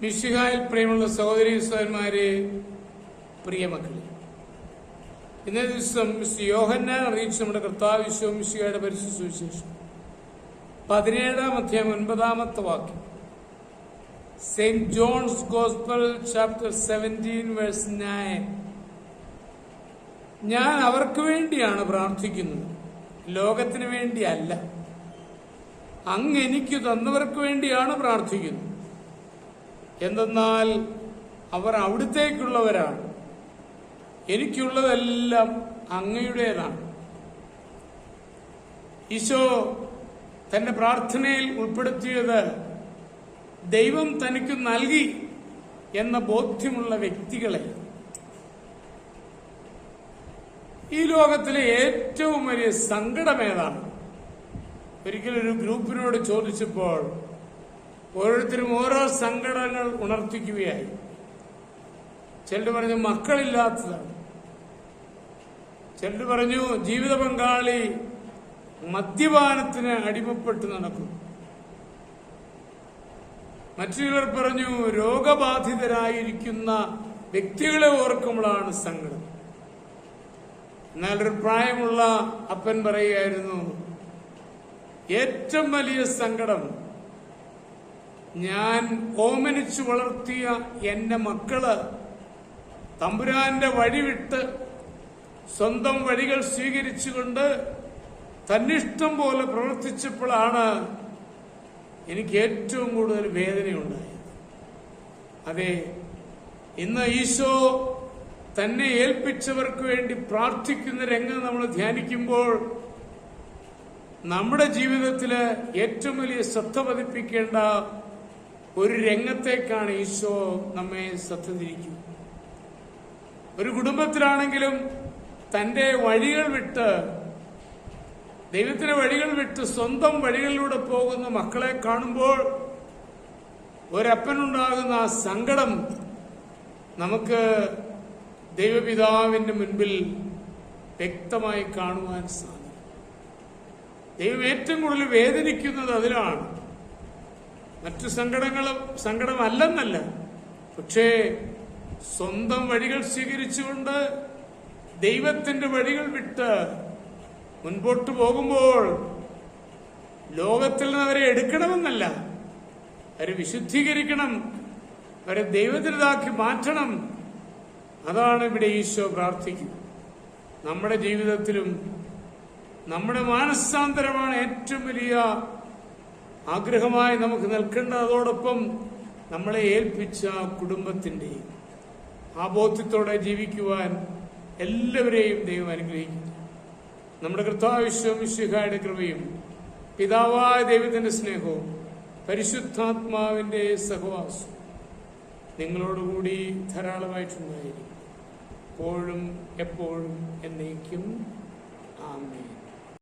മിശിഹായിൽ പ്രിയമുള്ള സഹോദരീ സഹോദരന്മാരെ, പ്രിയമക്കളെ, ഇന്നേ ദിവസം യോഹന്നാൻ അറിയിച്ച നമ്മുടെ കർത്താവ് ഈശോ മിശിഹായുടെ പരിശുദ്ധ സുവിശേഷം 17-ാം അധ്യായം 9-ാമത്തെ വാക്യം. Saint John's gospel chapter 17 verse 9. ഞാൻ അവർക്ക് വേണ്ടിയാണ് പ്രാർത്ഥിക്കുന്നത്, ലോകത്തിന് വേണ്ടിയല്ല. അങ്ങ് എനിക്ക് തന്നവർക്ക് വേണ്ടിയാണ് പ്രാർത്ഥിക്കുന്നത്. എന്തെന്നാൽ അവർ അവിടുത്തേക്കുള്ളവരാണ്, എനിക്കുള്ളതെല്ലാം അങ്ങയുടേതാണ്. ഈശോ തന്റെ പ്രാർത്ഥനയിൽ ഉൾപ്പെടുത്തിയത് ദൈവം തനിക്ക് നൽകി എന്ന ബോധ്യമുള്ള വ്യക്തികളെ. ഈ ലോകത്തിലെ ഏറ്റവും വലിയ സങ്കടം ഏതാണ്? ഒരിക്കലൊരു ഗ്രൂപ്പിനോട് ചോദിച്ചപ്പോൾ ഓരോരുത്തരും ഓരോ സങ്കടങ്ങൾ ഉണർത്തിക്കുകയായി. ചിലർ പറഞ്ഞു മക്കളില്ലാത്തതാണ്, ചിലർ പറഞ്ഞു ജീവിത പങ്കാളി മദ്യപാനത്തിന് അടിമപ്പെട്ട് നടക്കുന്നു, മറ്റു ചിലർ പറഞ്ഞു രോഗബാധിതരായിരിക്കുന്ന വ്യക്തികളെ ഓർക്കുമ്പോഴാണ് സങ്കടം. എന്നാൽ ഒരു പ്രായമുള്ള അപ്പൻ പറയുകയായിരുന്നു, ഏറ്റവും വലിയ സങ്കടം ഞാൻ ഓമനിച്ചു വളർത്തിയ എന്റെ മക്കള് തമ്പുരാന്റെ വഴിവിട്ട് സ്വന്തം വഴികൾ സ്വീകരിച്ചുകൊണ്ട് തന്നിഷ്ടം പോലെ പ്രവർത്തിച്ചപ്പോഴാണ് എനിക്ക് ഏറ്റവും കൂടുതൽ വേദനയുണ്ടായത്. അതെ, ഇന്ന് ഈശോ തന്നെ ഏൽപ്പിച്ചവർക്ക് വേണ്ടി പ്രാർത്ഥിക്കുന്ന രംഗം നമ്മൾ ധ്യാനിക്കുമ്പോൾ നമ്മുടെ ജീവിതത്തില് ഏറ്റവും വലിയ ശ്രദ്ധ പതിപ്പിക്കേണ്ട ഒരു രംഗത്തേക്കാണ് ഈശോ നമ്മെ ശ്രദ്ധ തിരിക്കുന്നത്. ഒരു കുടുംബത്തിലാണെങ്കിലും തന്റെ വഴികൾ വിട്ട്, ദൈവത്തിന്റെ വഴികൾ വിട്ട് സ്വന്തം വഴികളിലൂടെ പോകുന്ന മക്കളെ കാണുമ്പോൾ ഒരപ്പനുണ്ടാകുന്ന ആ സങ്കടം നമുക്ക് ദൈവപിതാവിന്റെ മുൻപിൽ വ്യക്തമായി കാണുവാൻ സാധിക്കും. ദൈവം ഏറ്റവും കൂടുതൽ വേദനിക്കുന്നത് അതിലാണ്. മറ്റു സങ്കടമല്ലെന്നല്ല, പക്ഷേ സ്വന്തം വഴികൾ സ്വീകരിച്ചുകൊണ്ട് ദൈവത്തിന്റെ വഴികൾ വിട്ട് മുൻപോട്ട് പോകുമ്പോൾ ലോകത്തിൽ നിന്ന് അവരെ എടുക്കണമെന്നല്ല, അവരെ വിശുദ്ധീകരിക്കണം, അവരെ ദൈവത്തിനതാക്കി മാറ്റണം. അതാണ് ഇവിടെ ഈശോ പ്രാർത്ഥിക്കുന്നത്. നമ്മുടെ ജീവിതത്തിലും നമ്മുടെ മാനസാന്തരമാണ് ഏറ്റവും വലിയ ആഗ്രഹമായി നമുക്ക് നിൽക്കേണ്ടത്. അതോടൊപ്പം നമ്മളെ ഏൽപ്പിച്ച കുടുംബത്തിന്റെയും ആ ബോധ്യത്തോടെ ജീവിക്കുവാൻ എല്ലാവരെയും ദൈവം അനുഗ്രഹിക്കുന്നു. നമ്മുടെ കർത്താവ് ഈശോ മിശിഹായുടെ കൃപയും പിതാവായ ദൈവത്തിന്റെ സ്നേഹവും പരിശുദ്ധാത്മാവിന്റെ സഹവാസവും നിങ്ങളോടുകൂടി ധാരാളമായിട്ടുണ്ടായിരിക്കും, എപ്പോഴും എപ്പോഴും എന്നേക്കും. ആമേൻ.